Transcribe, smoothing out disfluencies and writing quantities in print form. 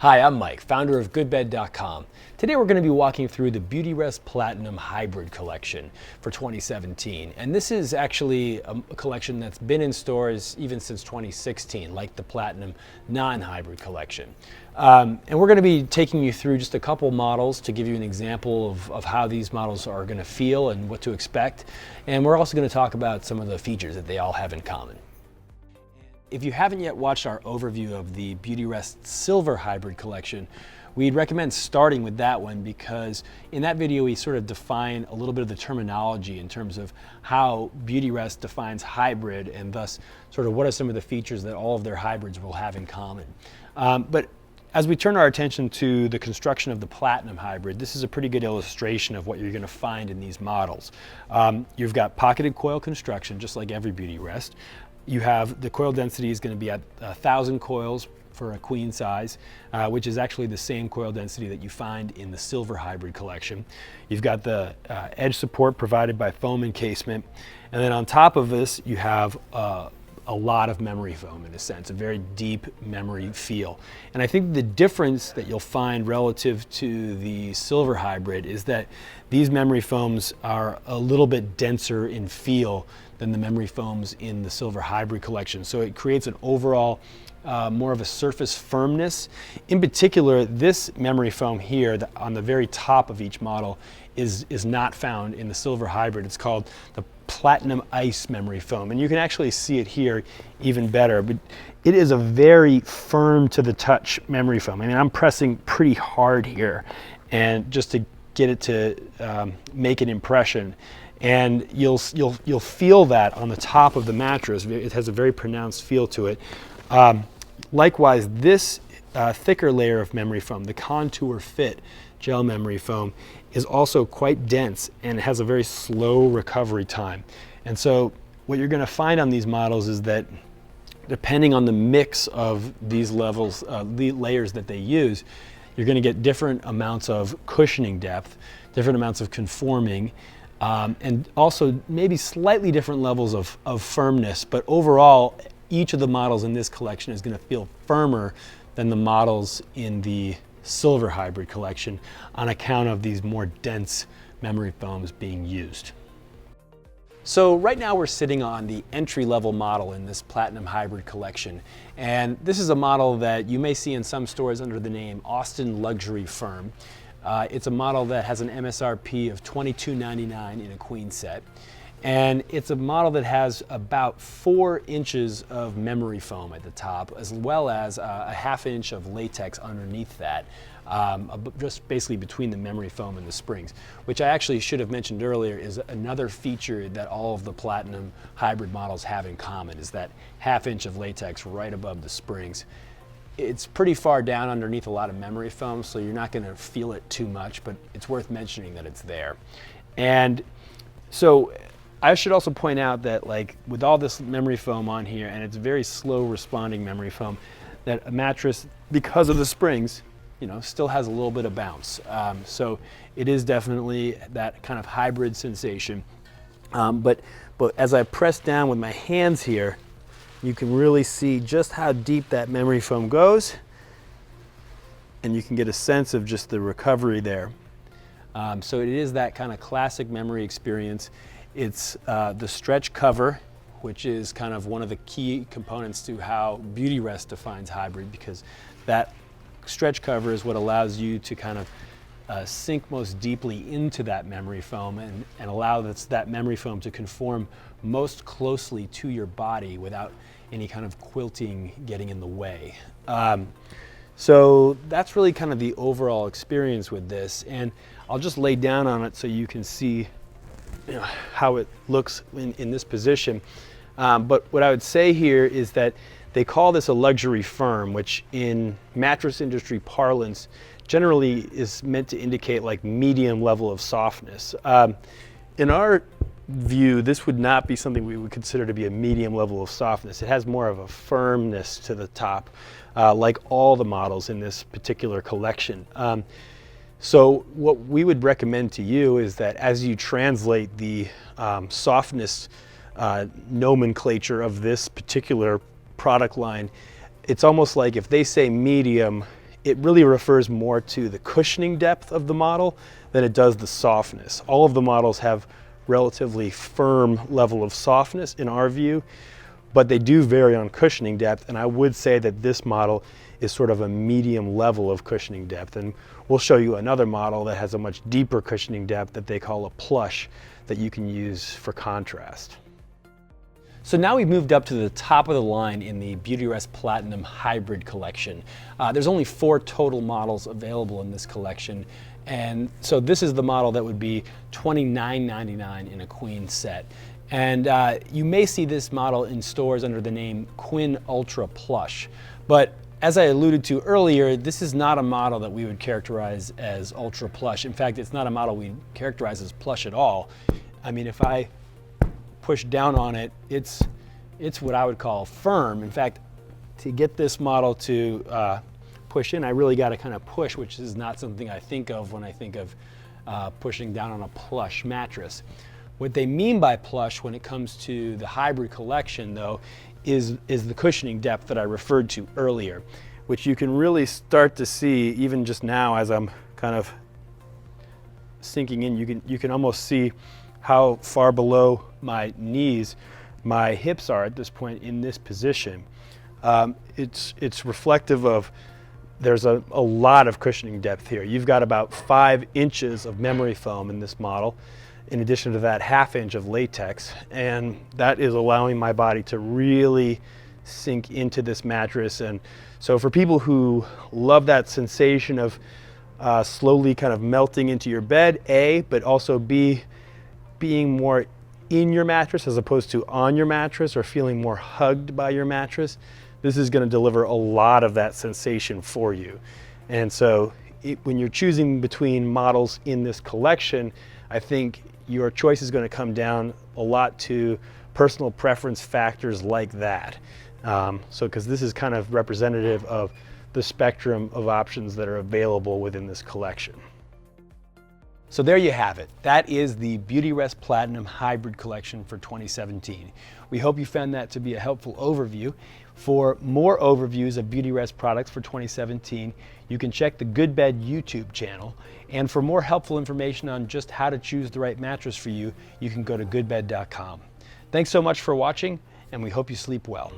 Hi, I'm Mike, founder of goodbed.com. Today we're going to be walking through the Beautyrest Platinum Hybrid collection for 2017. And this is actually a collection that's been in stores even since 2016, like the Platinum non-hybrid collection. And we're going to be taking you through just a couple models to give you an example of how these models are going to feel and what to expect. And we're also going to talk about some of the features that they all have in common. If you haven't yet watched our overview of the Beautyrest Silver Hybrid collection, we'd recommend starting with that one because in that video we sort of define a little bit of the terminology in terms of how Beautyrest defines hybrid and thus sort of what are some of the features that all of their hybrids will have in common. But as we turn our attention to the construction of the Platinum Hybrid, this is a pretty good illustration of what you're going to find in these models. You've got pocketed coil construction, just like every Beautyrest. You have the coil density is going to be at 1,000 coils for a queen size, which is actually the same coil density that you find in the Silver Hybrid collection. You've got the edge support provided by foam encasement, and then on top of this you have a lot of memory foam, in a sense, a very deep memory feel. And I think the difference that you'll find relative to the Silver Hybrid is that these memory foams are a little bit denser in feel than the memory foams in the Silver Hybrid collection. So it creates an overall more of a surface firmness. In particular, this memory foam here on the very top of each model is not found in the Silver Hybrid. It's called the Platinum Ice memory foam, and you can actually see it here even better, but it is a very firm to the touch memory foam. I mean, I'm pressing pretty hard here and just to get it to make an impression. And you'll feel that on the top of the mattress. It has a very pronounced feel to it. Likewise, this thicker layer of memory foam, the Contour Fit gel memory foam, is also quite dense and has a very slow recovery time. And so what you're going to find on these models is that depending on the mix of these levels, the layers that they use, you're going to get different amounts of cushioning depth, different amounts of conforming, and also maybe slightly different levels of firmness, but overall each of the models in this collection is going to feel firmer than the models in the Silver Hybrid collection on account of these more dense memory foams being used. So right now we're sitting on the entry-level model in this Platinum Hybrid collection, and this is a model that you may see in some stores under the name Austin Luxury Firm. It's a model that has an MSRP of $22.99 in a queen set, and it's a model that has about 4 inches of memory foam at the top, as well as a ½ inch of latex underneath that, just basically between the memory foam and the springs, which I actually should have mentioned earlier is another feature that all of the Platinum Hybrid models have in common, is that ½ inch of latex right above the springs. It's pretty far down underneath a lot of memory foam, so you're not going to feel it too much, but it's worth mentioning that it's there. And so I should also point out that, like, with all this memory foam on here, and it's very slow responding memory foam, that a mattress, because of the springs, you know, still has a little bit of bounce. So it is definitely that kind of hybrid sensation. But as I press down with my hands here, you can really see just how deep that memory foam goes, and you can get a sense of just the recovery there. So it is that kind of classic memory experience. It's the stretch cover, which is kind of one of the key components to how Beautyrest defines hybrid, because that stretch cover is what allows you to kind of sink most deeply into that memory foam and allow that memory foam to conform most closely to your body without any kind of quilting getting in the way. So that's really kind of the overall experience with this, and I'll just lay down on it so you can see, you know, how it looks in this position. But what I would say here is that they call this a luxury firm, which in mattress industry parlance generally is meant to indicate like medium level of softness. In our view, this would not be something we would consider to be a medium level of softness. It has more of a firmness to the top, like all the models in this particular collection. So what we would recommend to you is that as you translate the softness nomenclature of this particular product line, it's almost like if they say medium it really refers more to the cushioning depth of the model than it does the softness. All of the models have relatively firm level of softness in our view, but they do vary on cushioning depth, and I would say that this model is sort of a medium level of cushioning depth. And we'll show you another model that has a much deeper cushioning depth that they call a plush that you can use for contrast. So now we've moved up to the top of the line in the Beautyrest Platinum Hybrid collection. There's only 4 total models available in this collection, and so this is the model that would be $29.99 in a queen set. And you may see this model in stores under the name Quinn Ultra Plush. But as I alluded to earlier, this is not a model that we would characterize as ultra plush. In fact, it's not a model we characterize as plush at all. I mean, if I push down on it, it's what I would call firm. In fact, to get this model to push in, I really got to kind of push, which is not something I think of when I think of pushing down on a plush mattress. What they mean by plush when it comes to the hybrid collection, though, is the cushioning depth that I referred to earlier, which you can really start to see even just now as I'm kind of sinking in. You can almost see how far below my knees my hips are at this point in this position. It's reflective of there's a lot of cushioning depth here. You've got about 5 inches of memory foam in this model, in addition to that 1/2 inch of latex, and that is allowing my body to really sink into this mattress. And so for people who love that sensation of slowly kind of melting into your bed, A, but also B, being more in your mattress as opposed to on your mattress, or feeling more hugged by your mattress, this is going to deliver a lot of that sensation for you. And so when you're choosing between models in this collection, I think your choice is going to come down a lot to personal preference factors like that. Because this is kind of representative of the spectrum of options that are available within this collection. So there you have it. That is the Beautyrest Platinum Hybrid Collection for 2017. We hope you found that to be a helpful overview. For more overviews of Beautyrest products for 2017, you can check the Good Bed YouTube channel. And for more helpful information on just how to choose the right mattress for you, you can go to goodbed.com. Thanks so much for watching, and we hope you sleep well.